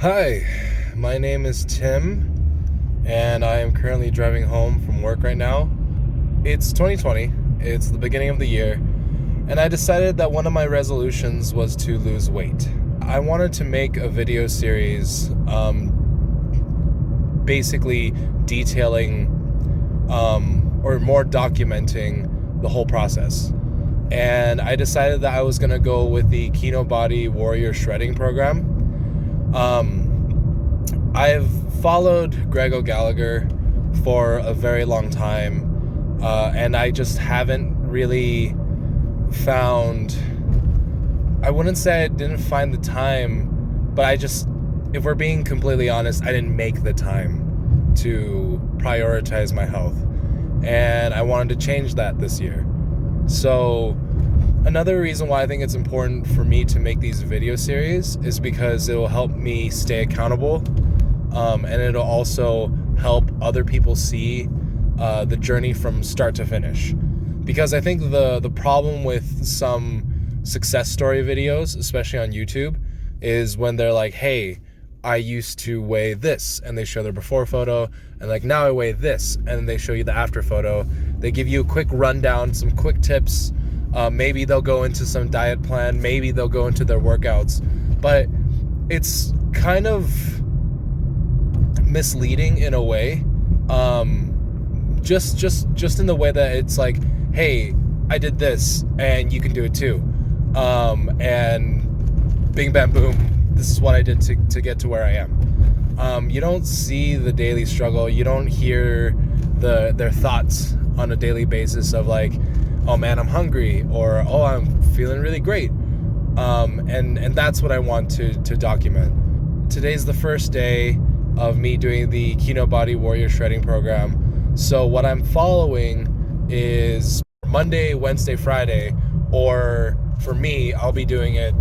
Hi, my name is Tim, and I am currently driving home from work right now. It's 2020, it's the beginning of the year, and I decided that one of my resolutions was to lose weight. I wanted to make a video series basically detailing or more documenting the whole process. And I decided that I was going to go with the Kinobody Warrior Shredding Program. I've followed Greg O'Gallagher for a very long time, and I just haven't really found, I wouldn't say I didn't find the time, but if we're being completely honest, I didn't make the time to prioritize my health. And I wanted to change that this year. So another reason why I think it's important for me to make these video series is because it will help me stay accountable, and it'll also help other people see the journey from start to finish. Because I think the problem with some success story videos, especially on YouTube, is when they're like, hey, I used to weigh this, and they show their before photo, and like now I weigh this, and they show you the after photo. They give you a quick rundown, some quick tips. Maybe they'll go into some diet plan, maybe they'll go into their workouts, but it's kind of misleading in a way. Just in the way that it's like, hey, I did this and you can do it too. And bing bam boom, this is what I did to get to where I am. You don't see the daily struggle. You don't hear their thoughts on a daily basis of like, oh man, I'm hungry, or oh, I'm feeling really great. And that's what I want to document. Today's the first day of me doing the Kinobody Warrior Shredding Program. So what I'm following is Monday, Wednesday, Friday, or for me, I'll be doing it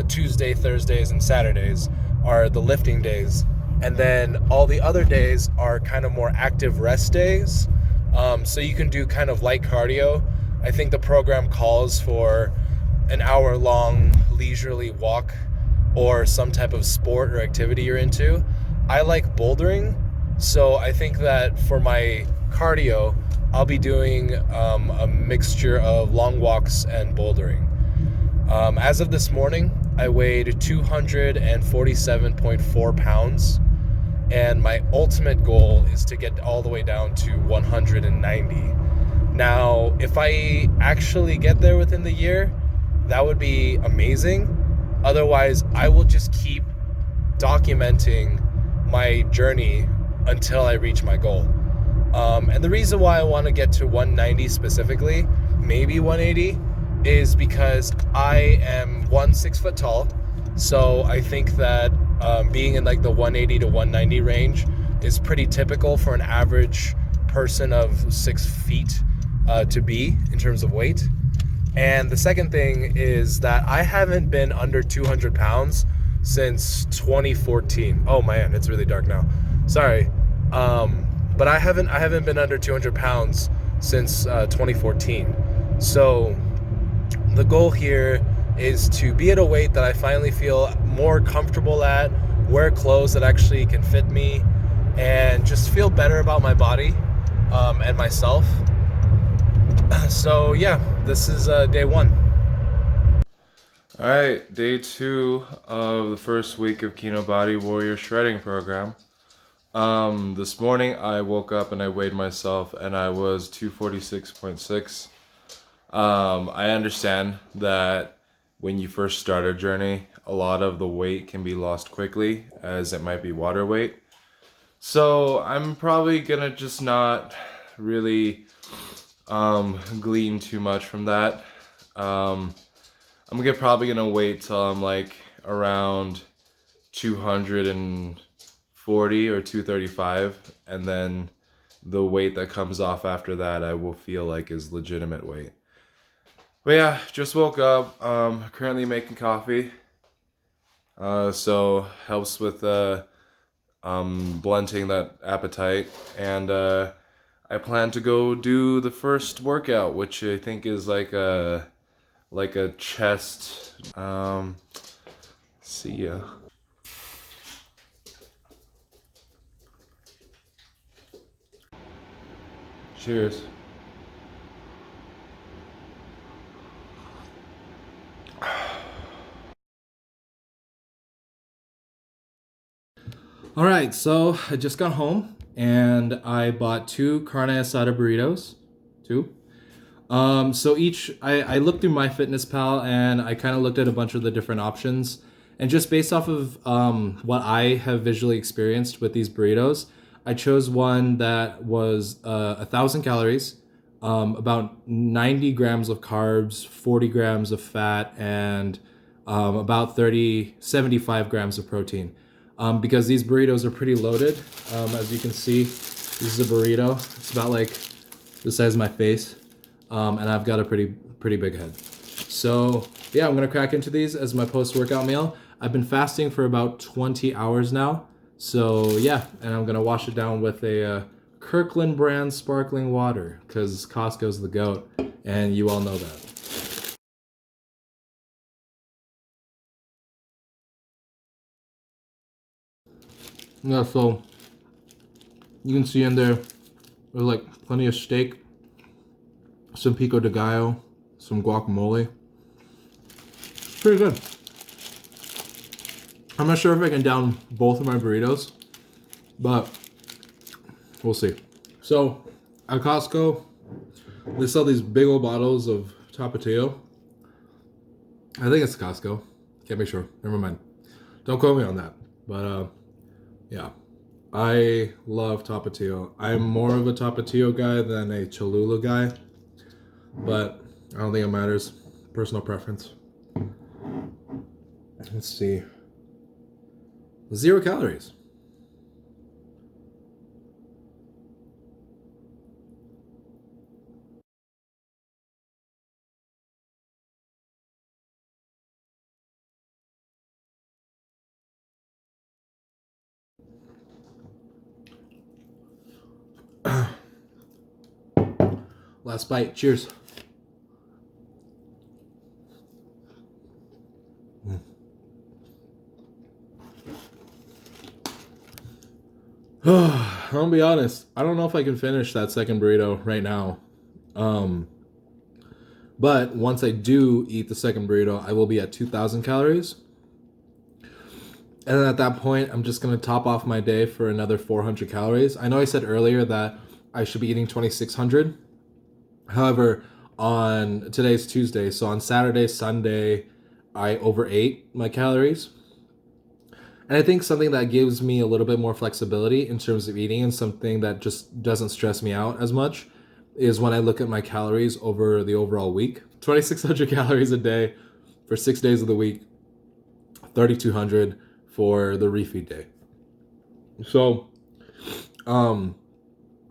Tuesday, Thursdays, and Saturdays are the lifting days. And then all the other days are kind of more active rest days. So you can do kind of light cardio. I think the program calls for an hour-long leisurely walk or some type of sport or activity you're into. I like bouldering, so I think that for my cardio, I'll be doing a mixture of long walks and bouldering. As of this morning, I weighed 247.4 pounds, and my ultimate goal is to get all the way down to 190. Now, if I actually get there within the year, that would be amazing. Otherwise, I will just keep documenting my journey until I reach my goal. And the reason why I want to get to 190 specifically, maybe 180, is because I am 6 foot tall. So I think that being in like the 180 to 190 range is pretty typical for an average person of 6 feet to be in terms of weight. And the second thing is that I haven't been under 200 pounds since 2014. Oh man, it's really dark now. Sorry. But I haven't been under 200 pounds since 2014. So the goal here is to be at a weight that I finally feel more comfortable at, wear clothes that actually can fit me, and just feel better about my body and myself. So yeah, this is day one. All right, day 2 of the first week of Kinobody Warrior Shredding Program. This morning I woke up and I weighed myself and I was 246.6. I understand that when you first start a journey, a lot of the weight can be lost quickly as it might be water weight. So I'm probably gonna just not really glean too much from that. I'm probably gonna wait till I'm like around 240 or 235, and then the weight that comes off after that I will feel like is legitimate weight. But yeah, just woke up, currently making coffee, so helps with blunting that appetite, and I plan to go do the first workout, which I think is like a chest. See ya. Cheers. All right, so I just got home and I bought 2 carne asada burritos. 2. So I looked through MyFitnessPal and I kind of looked at a bunch of the different options. And just based off of what I have visually experienced with these burritos, I chose one that was 1,000 calories, about 90 grams of carbs, 40 grams of fat, and about 75 grams of protein. Because these burritos are pretty loaded. As you can see, this is a burrito. It's about like the size of my face. And I've got a pretty big head. So yeah, I'm gonna crack into these as my post-workout meal. I've been fasting for about 20 hours now. So yeah, and I'm gonna wash it down with a Kirkland brand sparkling water because Costco's the GOAT, and you all know that. Yeah, so you can see in there, there's like plenty of steak, some pico de gallo, some guacamole. Pretty good. I'm not sure if I can down both of my burritos, but we'll see. So at Costco, they sell these big old bottles of Tapatio. I think it's Costco. Can't be sure. Never mind. Don't quote me on that. But yeah, I love Tapatio. I'm more of a Tapatio guy than a Cholula guy, but I don't think it matters. Personal preference. Let's see. 0 calories. Last bite. Cheers. I'll be honest. I don't know if I can finish that second burrito right now. But once I do eat the second burrito, I will be at 2,000 calories. And then at that point, I'm just going to top off my day for another 400 calories. I know I said earlier that I should be eating 2,600. However, on today's Tuesday, so on Saturday, Sunday, I overate my calories. And I think something that gives me a little bit more flexibility in terms of eating and something that just doesn't stress me out as much is when I look at my calories over the overall week. 2,600 calories a day for 6 days of the week, 3,200 for the refeed day. So,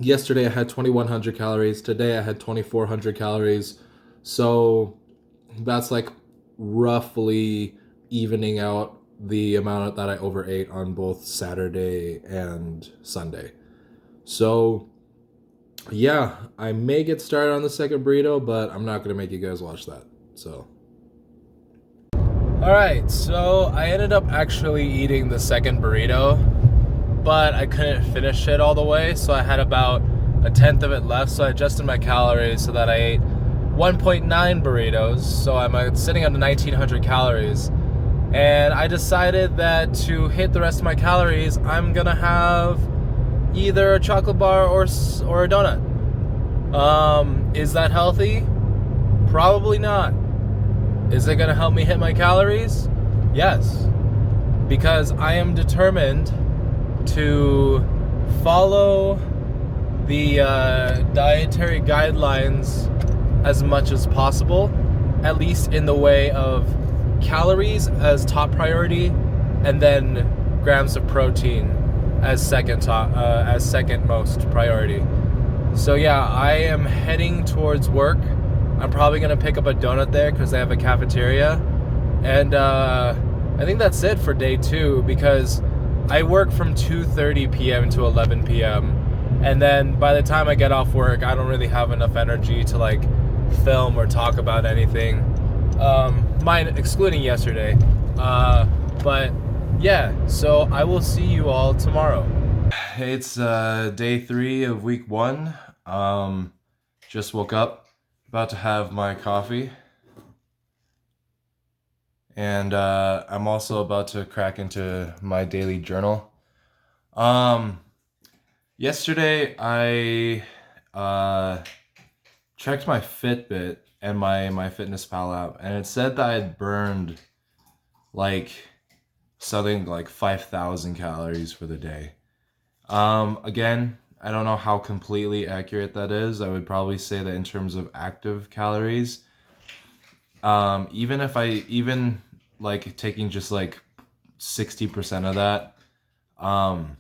yesterday I had 2,100 calories. Today I had 2,400 calories. So that's like roughly evening out the amount that I overate on both Saturday and Sunday. So yeah, I may get started on the second burrito, but I'm not gonna make you guys watch that. So alright, so I ended up actually eating the second burrito, but I couldn't finish it all the way, so I had about a tenth of it left. So I adjusted my calories so that I ate 1.9 burritos, so I'm sitting on 1,900 calories. And I decided that to hit the rest of my calories, I'm gonna have either a chocolate bar or a donut. Is that healthy? Probably not. Is it gonna help me hit my calories? Yes. Because I am determined to follow the dietary guidelines as much as possible, at least in the way of calories as top priority, and then grams of protein as second most priority. So yeah, I am heading towards work. I'm probably gonna pick up a donut there because they have a cafeteria, and I think that's it for day 2 because I work from 2:30 p.m. to 11 p.m. and then by the time I get off work, I don't really have enough energy to like film or talk about anything. Mine excluding yesterday. But yeah, so I will see you all tomorrow. It's day 3 of week 1. Just woke up, about to have my coffee, and I'm also about to crack into my daily journal. Um, Yesterday I checked my Fitbit and my Fitness Pal app, and it said that I had burned like something like 5,000 calories for the day. Again, I don't know how completely accurate that is. I would probably say that in terms of active calories, even if I even like taking just like 60% of that, um,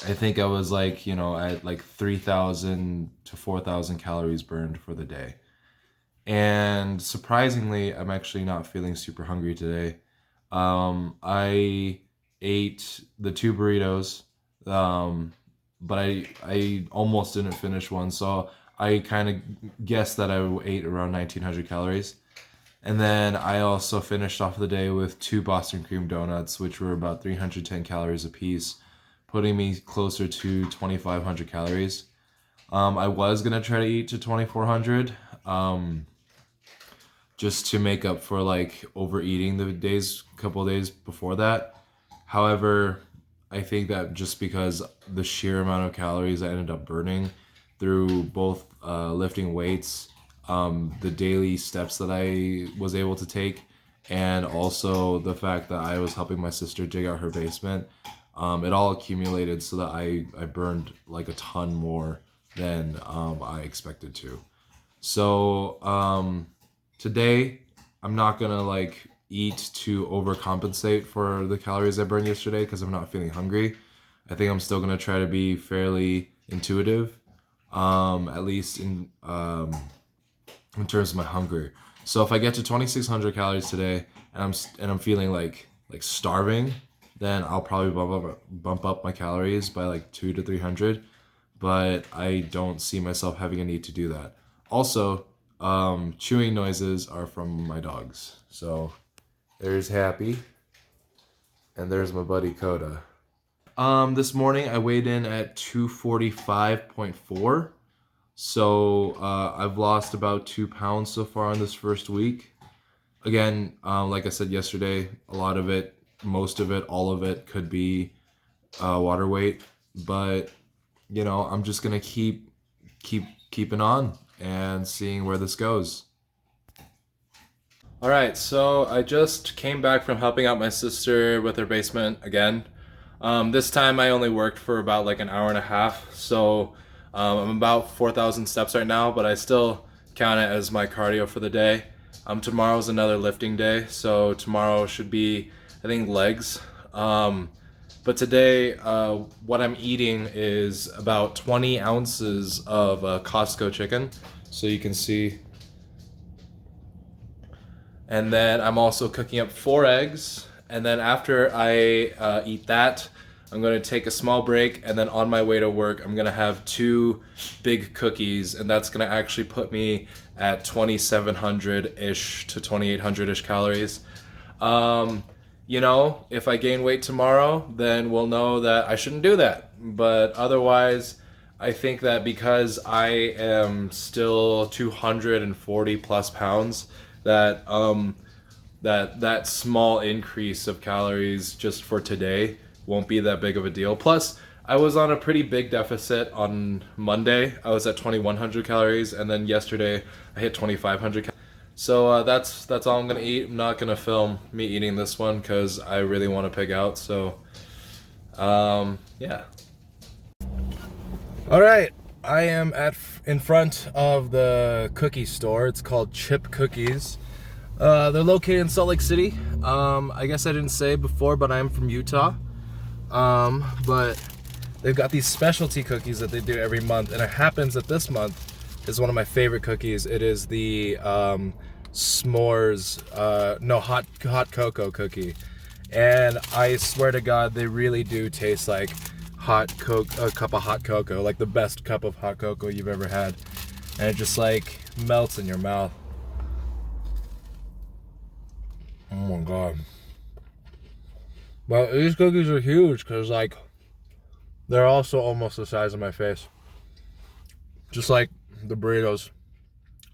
I think I was like, at like 3,000 to 4,000 calories burned for the day. And surprisingly, I'm actually not feeling super hungry today. I ate the two burritos, um, but I almost didn't finish one, so I kind of guessed that I ate around 1,900 calories. And then I also finished off the day with two Boston cream donuts, which were about 310 calories a piece, putting me closer to 2,500 calories. I was gonna try to eat to 2,400. Just to make up for like overeating the couple of days before that. However, I think that just because the sheer amount of calories I ended up burning through both lifting weights, the daily steps that I was able to take, and also the fact that I was helping my sister dig out her basement, it all accumulated so that I burned like a ton more than I expected to. So today, I'm not gonna like eat to overcompensate for the calories I burned yesterday because I'm not feeling hungry. I think I'm still gonna try to be fairly intuitive, at least in terms of my hunger. So if I get to 2,600 calories today and I'm feeling like starving, then I'll probably bump up my calories by like 200 to 300. But I don't see myself having a need to do that. Also, chewing noises are from my dogs. So there's Happy, and there's my buddy Coda. This morning I weighed in at 245.4. So I've lost about 2 pounds so far in this first week. Again, like I said yesterday, a lot of it, most of it, all of it could be water weight. But I'm just gonna keeping on and seeing where this goes. All right, so I just came back from helping out my sister with her basement again. This time I only worked for about like an hour and a half, so I'm about 4,000 steps right now, but I still count it as my cardio for the day. Tomorrow's another lifting day, so tomorrow should be, I think, legs. But today, what I'm eating is about 20 ounces of Costco chicken, so you can see. And then I'm also cooking up 4 eggs. And then after I eat that, I'm going to take a small break. And then on my way to work, I'm going to have 2 big cookies. And that's going to actually put me at 2,700-ish to 2,800-ish calories. If I gain weight tomorrow, then we'll know that I shouldn't do that. But otherwise, I think that because I am still 240 plus pounds, that small increase of calories just for today won't be that big of a deal. Plus, I was on a pretty big deficit on Monday. I was at 2,100 calories, and then yesterday I hit 2,500 calories. So that's all I'm gonna eat. I'm not gonna film me eating this one because I really want to pig out. So, yeah. All right, I am in front of the cookie store. It's called Chip Cookies. They're located in Salt Lake City. I guess I didn't say before, but I'm from Utah. But they've got these specialty cookies that they do every month, and it happens that this month is one of my favorite cookies. It is the s'mores, hot cocoa cookie, and I swear to God, they really do taste like a cup of hot cocoa, like the best cup of hot cocoa you've ever had, and it just like melts in your mouth. Oh my God. But these cookies are huge because like they're also almost the size of my face. Just like the burritos.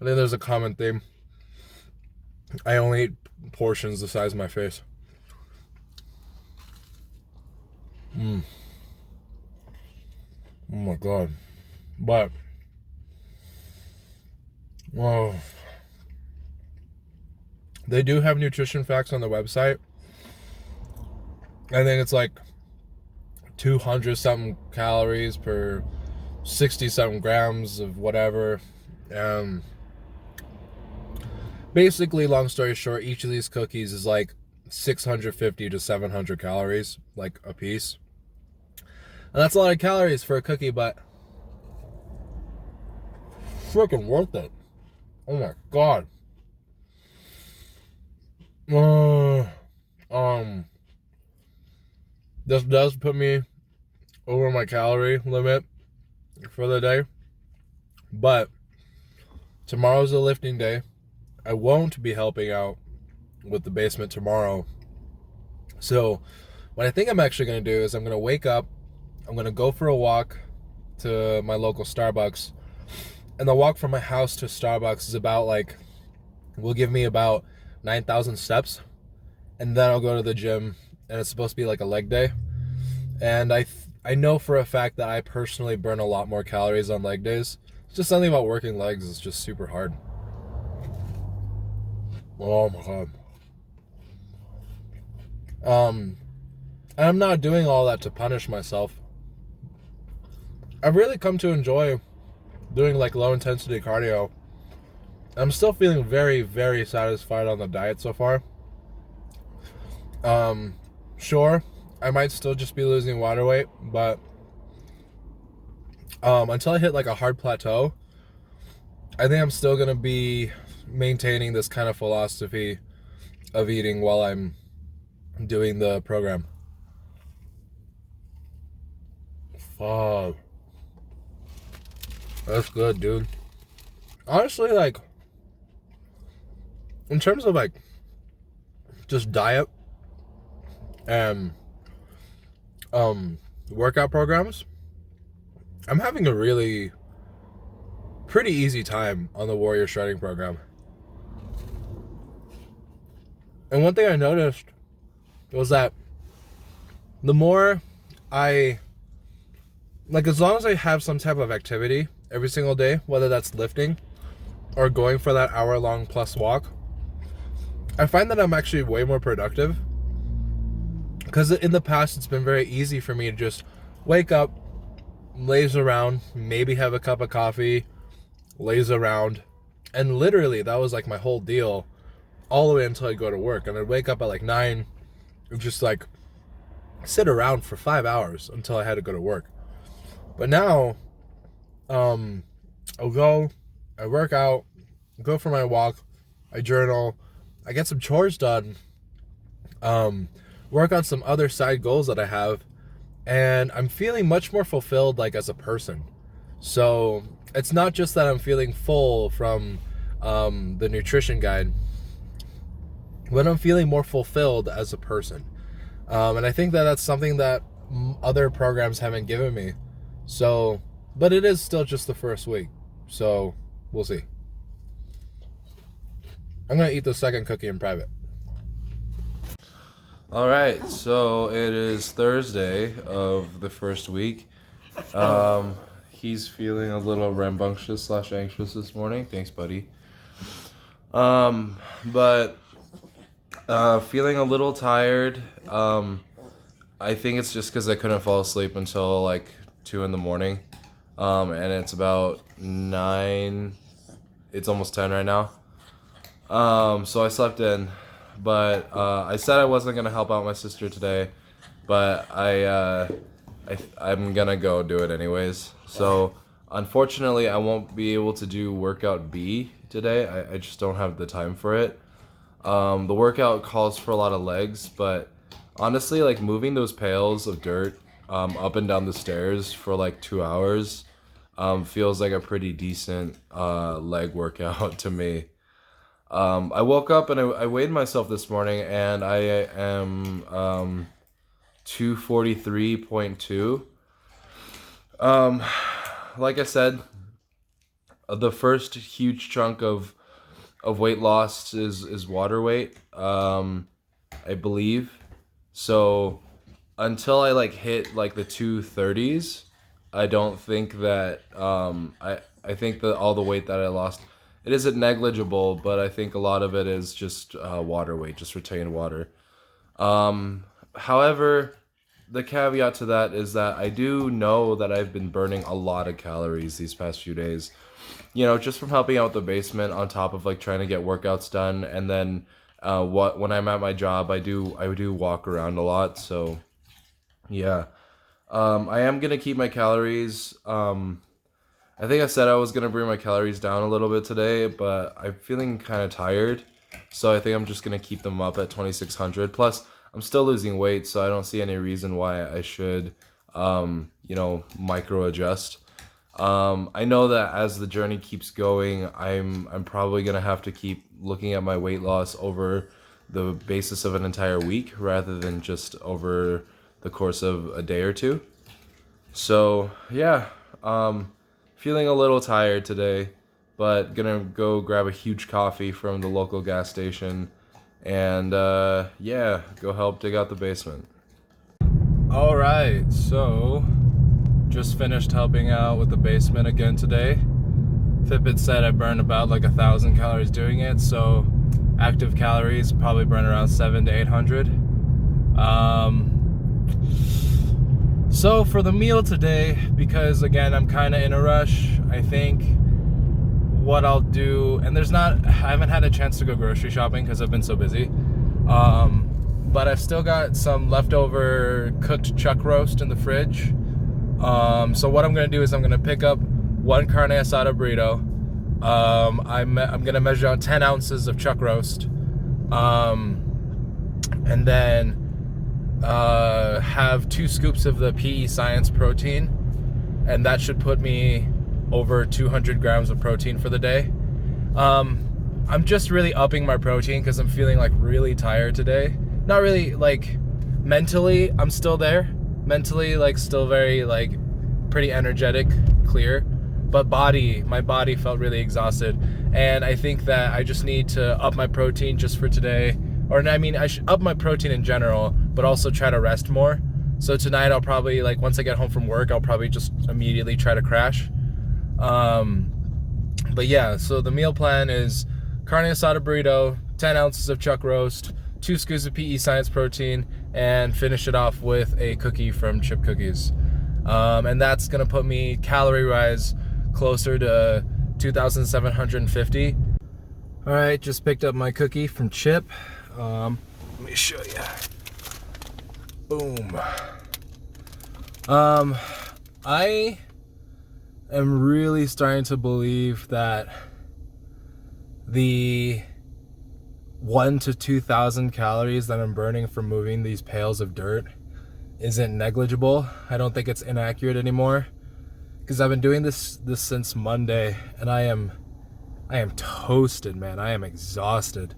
I think there's a common theme. I only eat portions the size of my face. Oh my god. But, well, they do have nutrition facts on the website. I think it's like 200 something calories per 60 something grams of whatever. Basically, long story short, each of these cookies is like 650 to 700 calories, like a piece. And that's a lot of calories for a cookie, but freaking worth it. Oh my god. This does put me over my calorie limit for the day, but tomorrow's a lifting day. I won't be helping out with the basement tomorrow. So what I think I'm actually going to do is I'm going to wake up, I'm going to go for a walk to my local Starbucks, and the walk from my house to Starbucks is about like, will give me about 9,000 steps, and then I'll go to the gym, and it's supposed to be like a leg day. And I know for a fact that I personally burn a lot more calories on leg days. It's just something about working legs is just super hard. Oh my god. And I'm not doing all that to punish myself. I've really come to enjoy doing like low intensity cardio. I'm still feeling very, very satisfied on the diet so far. Sure, I might still just be losing water weight, but until I hit like a hard plateau, I think I'm still gonna be maintaining this kind of philosophy of eating while I'm doing the program. Fuck. That's good, dude. Honestly, like, in terms of like just diet and workout programs, I'm having a really pretty easy time on the Warrior Shredding Program. And one thing I noticed was that the more I, like, as long as I have some type of activity every single day, whether that's lifting or going for that hour-long plus walk, I find that I'm actually way more productive. Because in the past, it's been very easy for me to just wake up, laze around, maybe have a cup of coffee, laze around, and literally that was like my whole deal all the way until I go to work. And I'd wake up at like 9 and just like sit around for 5 hours until I had to go to work. But now, I'll go, I work out, go for my walk, I journal, I get some chores done, work on some other side goals that I have, and I'm feeling much more fulfilled like as a person. So it's not just that I'm feeling full from the nutrition guide, but I'm feeling more fulfilled as a person. And I think that that's something that other programs haven't given me. So, but it is still just the first week. So we'll see. I'm going to eat the second cookie in private. All right, so it is Thursday of the first week. He's feeling a little rambunctious / anxious this morning. Thanks, buddy. But feeling a little tired. I think it's just because I couldn't fall asleep until like 2 in the morning. And it's about 9. It's almost 10 right now. So I slept in. But I said I wasn't gonna help out my sister today, but I'm gonna go do it anyways. So unfortunately, I won't be able to do workout B today. I just don't have the time for it. The workout calls for a lot of legs, but honestly, like moving those pails of dirt up and down the stairs for like 2 hours feels like a pretty decent leg workout to me. I woke up and I weighed myself this morning, and I am 243.2. Like I said, The first huge chunk of weight loss is water weight, I believe. So until I like hit like the 230s, I don't think that I think that all the weight that I lost, it isn't negligible, but I think a lot of it is just water weight, just retained water. However, the caveat to that is that I do know that I've been burning a lot of calories these past few days. You know, just from helping out with the basement on top of like trying to get workouts done, and then what when I'm at my job, I do walk around a lot. So yeah, I am gonna keep my calories. I think I said I was gonna bring my calories down a little bit today, but I'm feeling kind of tired, so I think I'm just gonna keep them up at 2,600. Plus, I'm still losing weight, so I don't see any reason why I should, micro adjust. I know that as the journey keeps going, I'm probably gonna have to keep looking at my weight loss over the basis of an entire week rather than just over the course of a day or two. So yeah, feeling a little tired today, but gonna go grab a huge coffee from the local gas station, and yeah, go help dig out the basement. All right, so just finished helping out with the basement again today. Fitbit said I burned about like 1,000 calories doing it, so active calories probably burn around 700 to 800. So for the meal today, because again I'm kind of in a rush, I think what I'll do, and I haven't had a chance to go grocery shopping because I've been so busy, but I've still got some leftover cooked chuck roast in the fridge. So what I'm gonna do is I'm gonna pick up one carne asada burrito. I'm gonna measure out 10 ounces of chuck roast, and then have 2 scoops of the PE Science protein, and that should put me over 200 grams of protein for the day. I'm just really upping my protein because I'm feeling like really tired today. Not really, like mentally I'm still there, mentally like still very like pretty energetic, clear, but my body felt really exhausted, and I think that I just need to up my protein just for today. Or I mean, I should up my protein in general, but also try to rest more. So tonight I'll probably, like, once I get home from work, I'll probably just immediately try to crash. But yeah, so the meal plan is carne asada burrito, 10 ounces of chuck roast, 2 scoops of PE Science protein, and finish it off with a cookie from Chip Cookies. And that's gonna put me calorie-wise closer to 2,750. All right, just picked up my cookie from Chip. Let me show you. Boom. I am really starting to believe that the 1 to 2,000 calories that I'm burning from moving these pails of dirt isn't negligible. I don't think it's inaccurate anymore, because I've been doing this since Monday, and I am toasted, man. I am exhausted.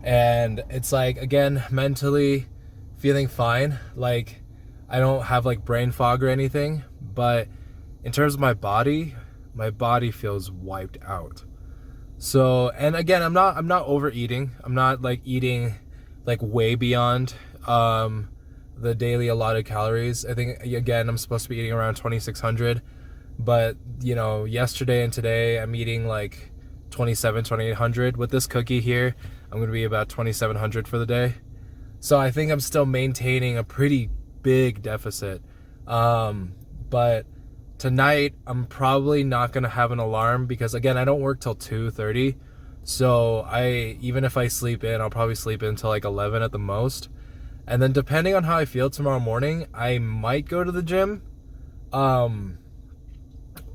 And it's like, again, mentally feeling fine. Like, I don't have like brain fog or anything, but in terms of my body feels wiped out. So, and again, I'm not overeating. I'm not like eating like way beyond the daily allotted calories. I think, again, I'm supposed to be eating around 2,600, but you know, yesterday and today I'm eating like 2,800. With this cookie here, I'm gonna be about 2,700 for the day. So I think I'm still maintaining a pretty big deficit. But tonight I'm probably not gonna have an alarm, because again, I don't work till 2:30. So even if I sleep in, I'll probably sleep in until like 11 at the most. And then depending on how I feel tomorrow morning, I might go to the gym.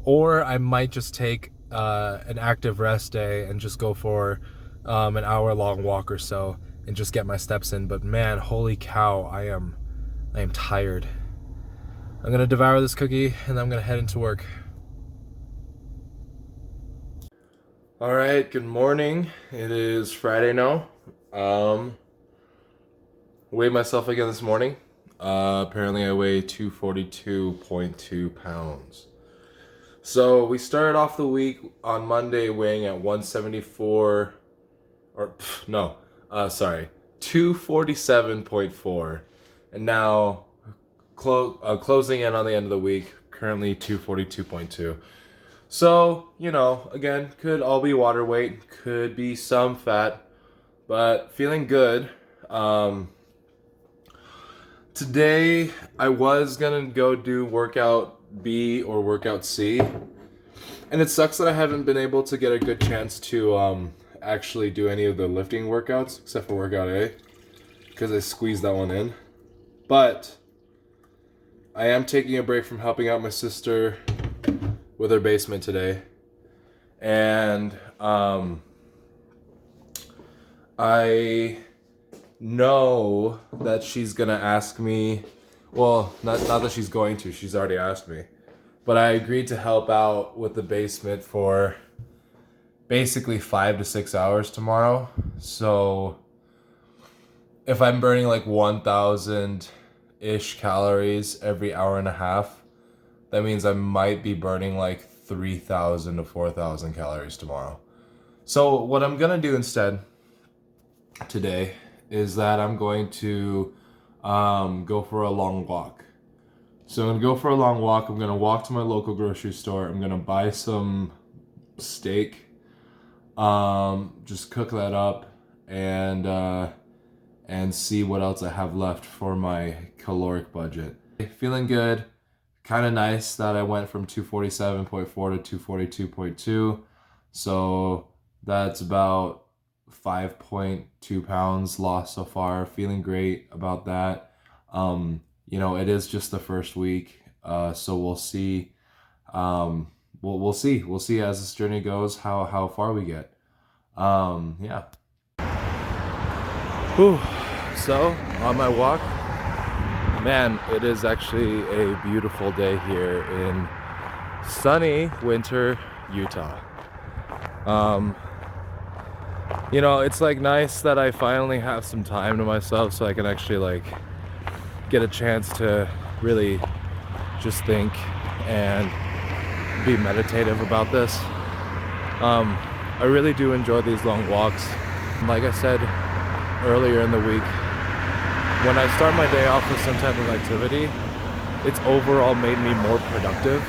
Or I might just take an active rest day and just go for an hour-long walk or so and just get my steps in. But man, holy cow, I am tired. I'm gonna devour this cookie and then I'm gonna head into work. All right, good morning. It is Friday now. Weighed myself again this morning. Apparently I weigh 242.2 pounds. So we started off the week on Monday weighing at 174, or no, sorry, 247.4, and now closing in on the end of the week, currently 242.2. So, again, could all be water weight, could be some fat, but feeling good. Today, I was gonna go do workout B or workout C, and it sucks that I haven't been able to get a good chance to actually do any of the lifting workouts, except for workout A, because I squeezed that one in. But I am taking a break from helping out my sister with her basement today, and I know that she's gonna ask me, well, not that she's going to, she's already asked me, but I agreed to help out with the basement for basically 5 to 6 hours tomorrow. So if I'm burning like 1,000-ish calories every hour and a half, that means I might be burning like 3,000 to 4,000 calories tomorrow. So what I'm gonna do instead today is that I'm going to go for a long walk. So I'm gonna go for a long walk. I'm gonna walk to my local grocery store. I'm gonna buy some steak, just cook that up, and see what else I have left for my caloric budget. Feeling good. Kind of nice that I went from 247.4 to 242.2. So that's about 5.2 pounds lost so far. Feeling great about that. It is just the first week, so we'll see. We'll see. We'll see as this journey goes how far we get. Yeah. Whew. So on my walk, man, it is actually a beautiful day here in sunny winter Utah. It's like nice that I finally have some time to myself so I can actually get a chance to really just think and be meditative about this. I really do enjoy these long walks. Like I said earlier in the week, when I start my day off with some type of activity, it's overall made me more productive.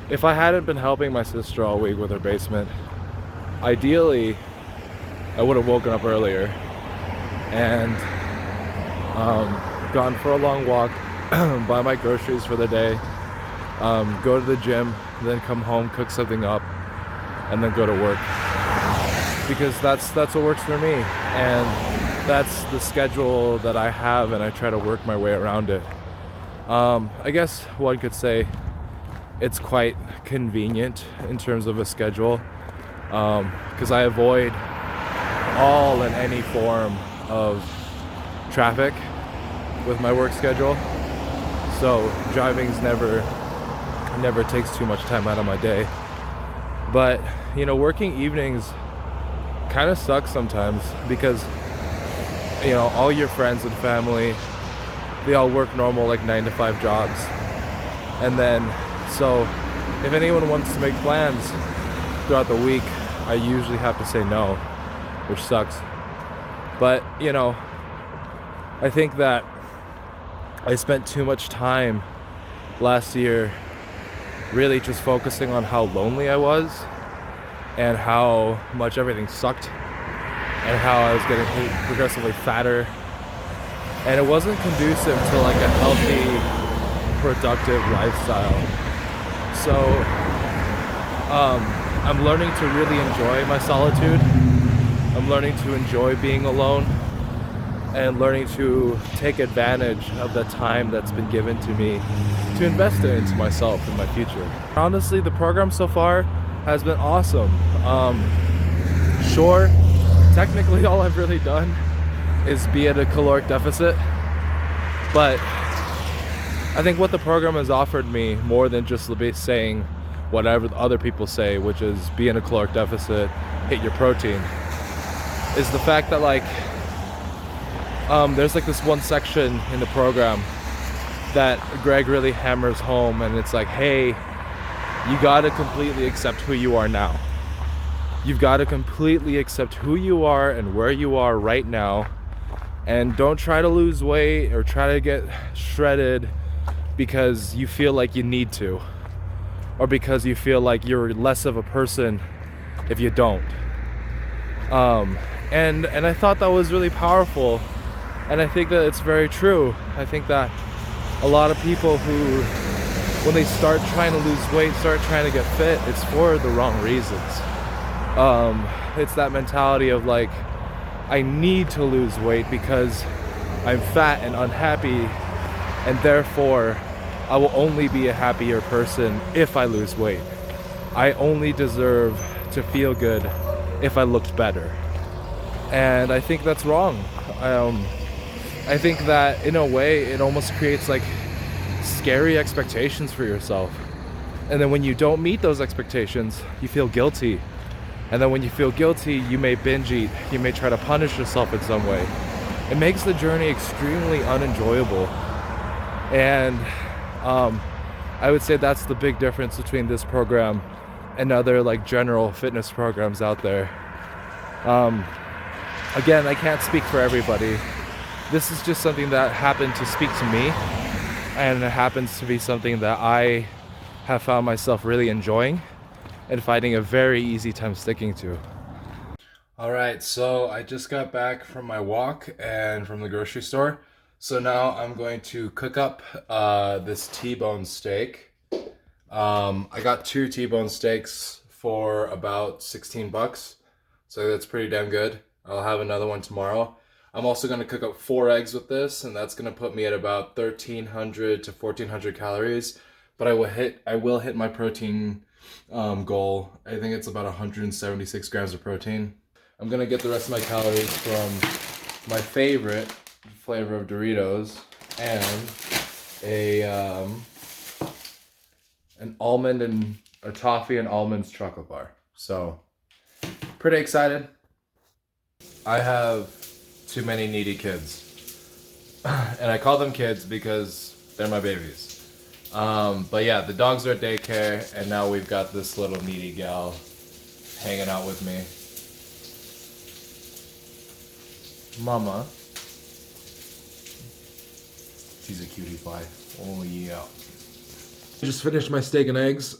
If I hadn't been helping my sister all week with her basement, ideally I would have woken up earlier and gone for a long walk, buy my groceries for the day, go to the gym, then come home, cook something up, and then go to work. Because that's what works for me, and that's the schedule that I have, and I try to work my way around it. I guess one could say it's quite convenient in terms of a schedule, because I avoid all and any form of traffic with my work schedule. So driving's never takes too much time out of my day. But working evenings kind of sucks sometimes because all your friends and family, they all work normal 9 to 5 jobs, and then so if anyone wants to make plans throughout the week, I usually have to say no, which sucks. But I think that I spent too much time last year really just focusing on how lonely I was and how much everything sucked and how I was getting progressively fatter, and it wasn't conducive to a healthy, productive lifestyle. So I'm learning to really enjoy my solitude. I'm learning to enjoy being alone and learning to take advantage of the time that's been given to me to invest it into myself and my future. Honestly, the program so far has been awesome. Sure, technically all I've really done is be at a caloric deficit, but I think what the program has offered me, more than just saying whatever other people say, which is be in a caloric deficit, hit your protein, is the fact that there's this one section in the program that Greg really hammers home, and it's like, hey, you gotta completely accept who you are now. You've got to completely accept who you are and where you are right now, and don't try to lose weight or try to get shredded because you feel like you need to, or because you feel like you're less of a person if you don't. And I thought that was really powerful, and I think that it's very true. I think that a lot of people who, when they start trying to lose weight, start trying to get fit, it's for the wrong reasons. It's that mentality of like, I need to lose weight because I'm fat and unhappy, and therefore I will only be a happier person if I lose weight. I only deserve to feel good if I looked better. And I think that's wrong. I think that in a way it almost creates like scary expectations for yourself. And then when you don't meet those expectations, you feel guilty. And then when you feel guilty, you may binge eat. You may try to punish yourself in some way. It makes the journey extremely unenjoyable. And I would say that's the big difference between this program and other like general fitness programs out there. Again, I can't speak for everybody. This is just something that happened to speak to me, and it happens to be something that I have found myself really enjoying and finding a very easy time sticking to. All right, so I just got back from my walk and from the grocery store. So now I'm going to cook up this T-bone steak. I got 2 T-bone steaks for about 16 bucks. So that's pretty damn good. I'll have another one tomorrow. I'm also going to cook up 4 eggs with this, and that's going to put me at about 1,300 to 1,400 calories. But I will hit my protein goal. I think it's about 176 grams of protein. I'm gonna get the rest of my calories from my favorite flavor of Doritos and an almond and a toffee and almonds chocolate bar. So pretty excited. I have too many needy kids, and I call them kids because they're my babies. But yeah, the dogs are at daycare, and now we've got this little needy gal hanging out with me. Mama. She's a cutie pie. Oh yeah. I just finished my steak and eggs.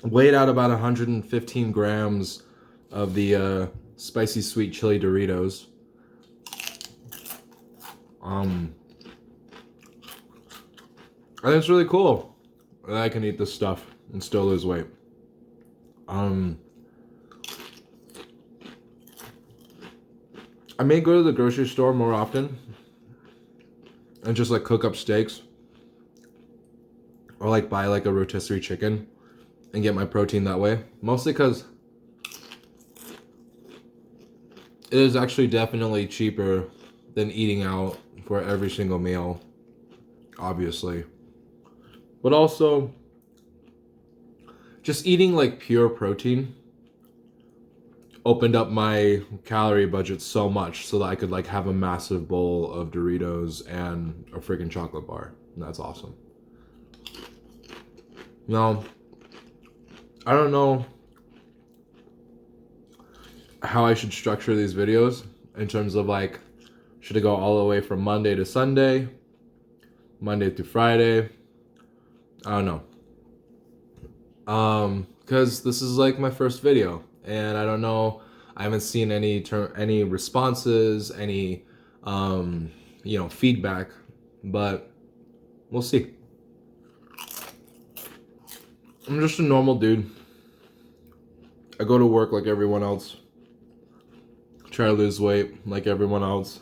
Weighed out about 115 grams of the spicy sweet chili Doritos. I think it's really cool that I can eat this stuff and still lose weight. I may go to the grocery store more often and just like cook up steaks, or like buy like a rotisserie chicken and get my protein that way. Mostly because it is actually definitely cheaper than eating out for every single meal, obviously. But also, just eating like pure protein opened up my calorie budget so much so that I could like have a massive bowl of Doritos and a freaking chocolate bar. And that's awesome. Now, I don't know how I should structure these videos in terms of like, should I go all the way from Monday to Sunday, Monday through Friday? I don't know. Because this is like my first video, and I don't know. I haven't seen any responses, any feedback, but we'll see. I'm just a normal dude. I go to work like everyone else. Try to lose weight like everyone else.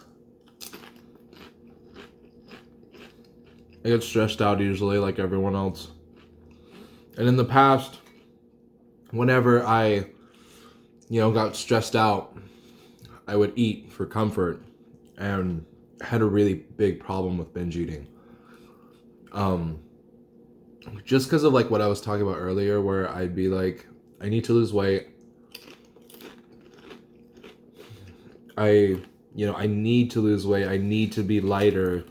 I get stressed out usually like everyone else. And in the past, whenever I, got stressed out, I would eat for comfort and had a really big problem with binge eating. Just because of like what I was talking about earlier, where I'd be like, I need to lose weight. I You know, I need to lose weight. I need to be lighter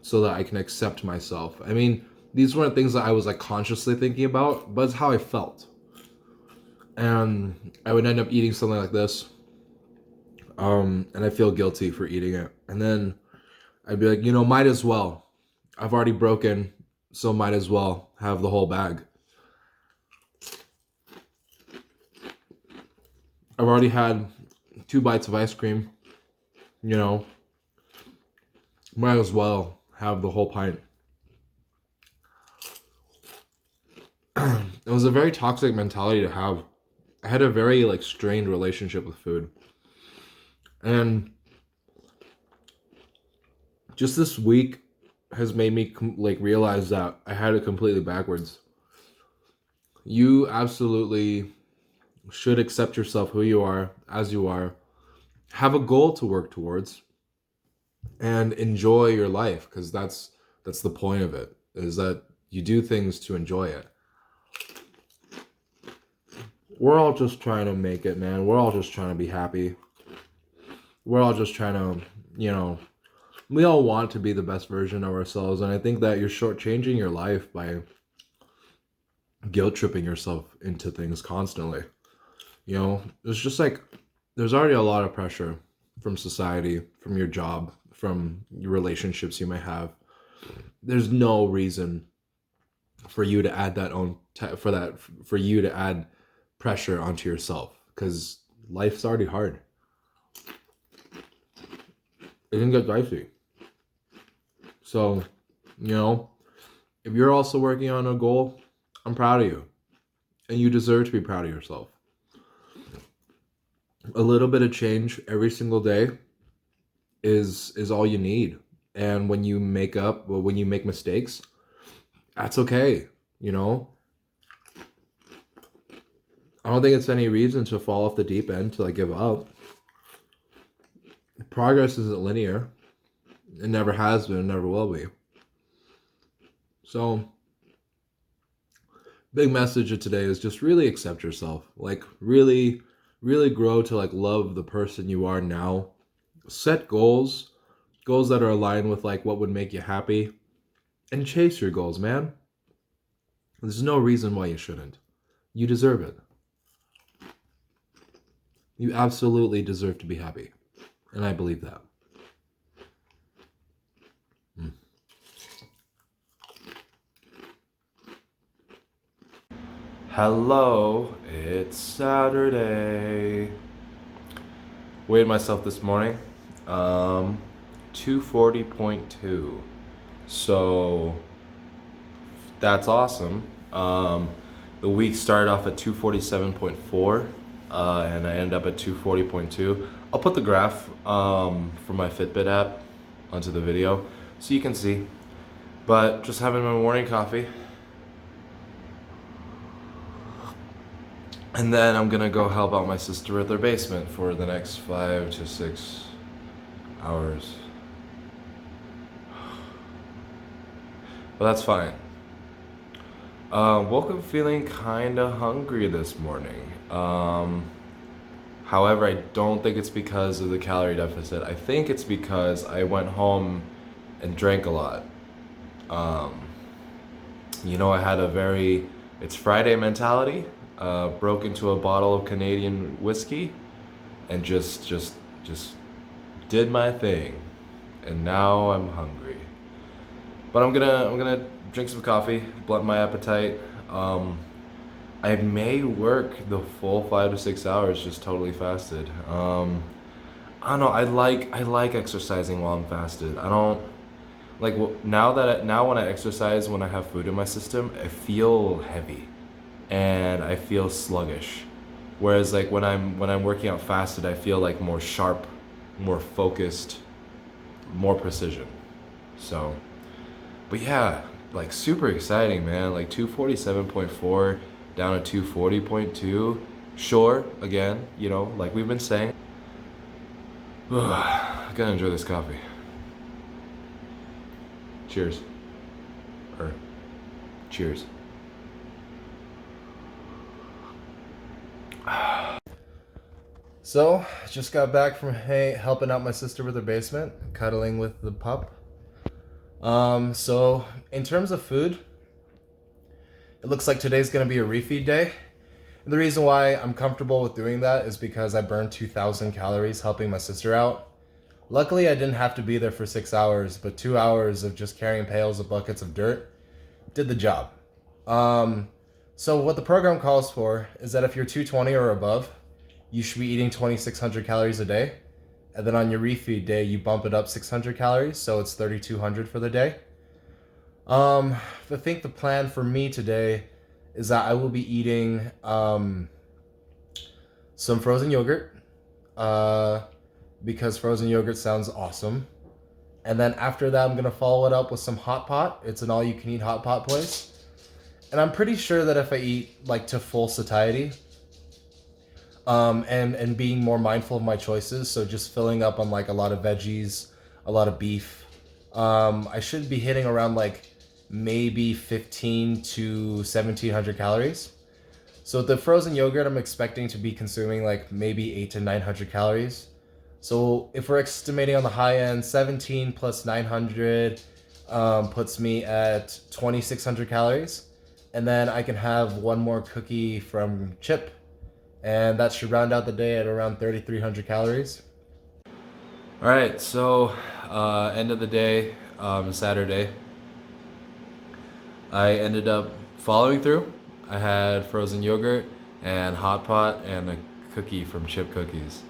so that I can accept myself. I mean, these weren't things that I was like consciously thinking about, but it's how I felt. And I would end up eating something like this. And I feel guilty for eating it. And then I'd be like, you know, might as well. I've already broken, so might as well have the whole bag. I've already had 2 bites of ice cream, you know, might as well have the whole pint. It was a very toxic mentality to have. I had a very like strained relationship with food. And just this week has made me like realize that I had it completely backwards. You absolutely should accept yourself who you are, as you are. Have a goal to work towards and enjoy your life, because that's the point of it, is that you do things to enjoy it. We're all just trying to make it, man. We're all just trying to be happy. We're all just trying to, you know, we all want to be the best version of ourselves. And I think that you're shortchanging your life by guilt tripping yourself into things constantly. You know, it's just like there's already a lot of pressure from society, from your job, from your relationships you may have. There's no reason for you to add for you to add pressure onto yourself, because life's already hard. It can get dicey. So, you know, if you're also working on a goal, I'm proud of you. And you deserve to be proud of yourself. A little bit of change every single day is all you need. And when you when you make mistakes, that's okay, you know? I don't think it's any reason to fall off the deep end, to like give up. Progress isn't linear. It never has been, never will be. So, big message of today is just really accept yourself. Like really, really grow to like love the person you are now. Set goals that are aligned with like what would make you happy, and chase your goals, man. There's no reason why you shouldn't. You deserve it. You absolutely deserve to be happy. And I believe that. Hello, it's Saturday. Weighed myself this morning. 240.2. So that's awesome. The week started off at 247.4, and I ended up at 240.2. I'll put the graph from my Fitbit app onto the video so you can see. But just having my morning coffee. And then I'm gonna go help out my sister with her basement for the next 5 to 6 hours. But that's fine. Woke up feeling kinda hungry this morning. However, I don't think it's because of the calorie deficit. I think it's because I went home and drank a lot. You know, I had it's Friday mentality. Broke into a bottle of Canadian whiskey and just did my thing, and now I'm hungry. But I'm gonna drink some coffee, blunt my appetite. I may work the full 5 to 6 hours just totally fasted. I don't know. I like exercising while I'm fasted. I don't like now when I exercise, when I have food in my system, I feel heavy and I feel sluggish. Whereas like when I'm working out fasted, I feel like more sharp, more focused, more precision. So, but yeah, like super exciting, man. Like 247.4 down to 240.2. Sure, again, you know, like we've been saying. I gotta enjoy this coffee. Cheers. Cheers. So, just got back from helping out my sister with her basement, cuddling with the pup. So in terms of food, it looks like today's gonna be a refeed day. And the reason why I'm comfortable with doing that is because I burned 2,000 calories helping my sister out. Luckily, I didn't have to be there for 6 hours, but 2 hours of just carrying pails of buckets of dirt did the job. So what the program calls for is that if you're 220 or above, you should be eating 2,600 calories a day. And then on your refeed day, you bump it up 600 calories, so it's 3,200 for the day. I think the plan for me today is that I will be eating some frozen yogurt, because frozen yogurt sounds awesome. And then after that, I'm gonna follow it up with some hot pot. It's an all-you-can-eat hot pot place. And I'm pretty sure that if I eat like to full satiety, and being more mindful of my choices, so just filling up on like a lot of veggies, a lot of beef, I should be hitting around like maybe 15 to 1,700 calories. So the frozen yogurt, I'm expecting to be consuming like maybe 8 to 900 calories. So if we're estimating on the high end, 17 plus 900 puts me at 2,600 calories. And then I can have one more cookie from Chip, and that should round out the day at around 3,300 calories. All right, so end of the day, Saturday, I ended up following through. I had frozen yogurt and hot pot and a cookie from Chip Cookies.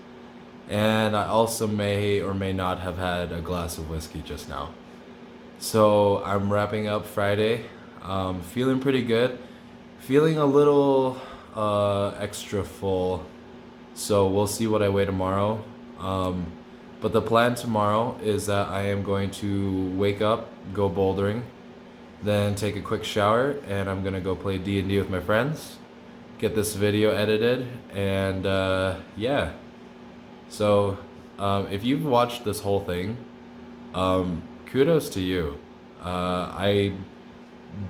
And I also may or may not have had a glass of whiskey just now. So I'm wrapping up Friday, feeling pretty good, feeling a little extra full. So we'll see what I weigh tomorrow. But the plan tomorrow is that I am going to wake up, go bouldering, then take a quick shower, and I'm gonna go play D&D with my friends, get this video edited, and yeah. So if you've watched this whole thing, kudos to you. I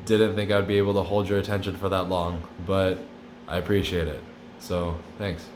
didn't think I'd be able to hold your attention for that long, but I appreciate it. So thanks.